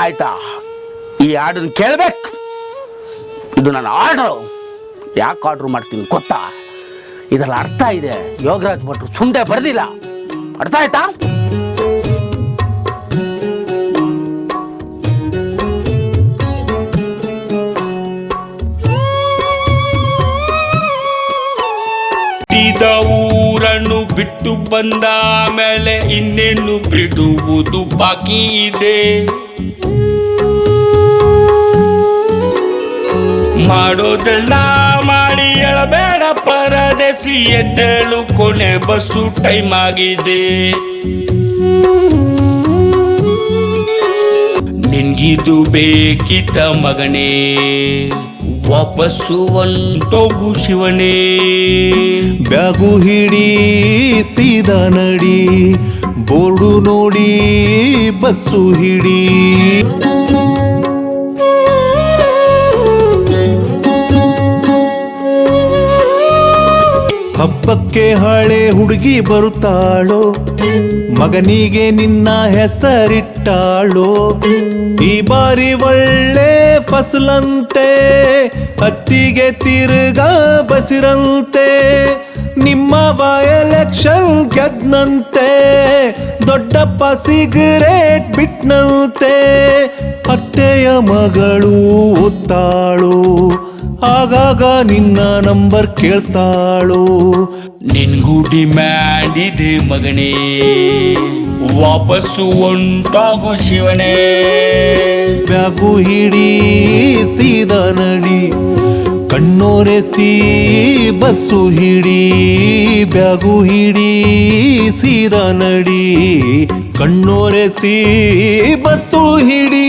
ಆಯ್ತಾ? ಈ ಹಾಡನ್ನು ಕೇಳಬೇಕು. ಇದು ನನ್ನ ಆರ್ಡ್ರು. ಯಾಕೆ ಆರ್ಡ್ರ್ ಮಾಡ್ತೀನಿ ಗೊತ್ತಾ? ಇದರಲ್ಲಿ ಅರ್ಥ ಇದೆ. ಯೋಗರಾಜ್ ಭಟ್ರು ಸುಂದೆ ಬರ್ದಿಲ್ಲ. ಅರ್ಥ ಆಯ್ತಾ? ಊರನ್ನು ಬಿಟ್ಟು ಬಂದ ಮೇಲೆ ಇನ್ನೇನು ಬಿಡುವುದು ಬಾಕಿ ಇದೆ. ಮಾಡೋದೆಲ್ಲ ಮಾಡಿ ಎಳಬೇಡ ಪರದೇಸಿ, ಎದ್ದೇಳು ಕೊನೆ ಬಸ್ಸು ಟೈಮ್ ಆಗಿದೆ. ನಿನ್ಗಿದು ಬೇಕಿತ್ತ ಮಗನೇ, ವಾಪಸ್ಸು ಹೊಂಟೋಗು ಶಿವನೇ. ಬ್ಯಾಗು ಹಿಡಿ ಸೀದಾ ನಡಿ, ಬೋರ್ಡು ನೋಡಿ ಬಸ್ಸು ಹಿಡಿ. ಹಬ್ಬಕ್ಕೆ ಹಳೆ ಹುಡುಗಿ ಬರುತ್ತಾಳೋ, ಮಗನಿಗೆ ನಿನ್ನ ಹೆಸರಿಟ್ಟಾಳೋ. ಈ ಬಾರಿ ಒಳ್ಳೆ ಫಸಲಂತೆ, ಹತ್ತಿಗೆ ತಿರುಗ ಬಸಿರಂತೆ. ನಿಮ್ಮವ ಎಲೆಕ್ಷನ್ ಗೆದ್ನಂತೆ, ದೊಡ್ಡಪ್ಪ ಸಿಗರೇಟ್ ಬಿಟ್ನಂತೆ. ಅತ್ತೆಯ ಮಗಳು ಓದ್ತಾಳು, ಆಗಾಗ ನಿನ್ನ ನಂಬರ್ ಕೇಳ್ತಾಳು. ನಿನ್ಗೂ ಡಿಮ್ಯಾಂಡ್ ಇದೆ ಮಗನೇ, ವಾಪಸ್ಸು ಹೊಂಟೋಗು ಶಿವನೇ. ಬ್ಯಾಗು ಹಿಡಿ ಸೀದಾ ನಡಿ, ಕಣ್ಣೋರೆಸಿ ಬಸ್ಸು ಹಿಡಿ. ಬ್ಯಾಗು ಹಿಡಿ ಸೀದಾ ನಡಿ, ಕಣ್ಣೋರೆಸಿ ಬಸ್ಸು ಹಿಡಿ.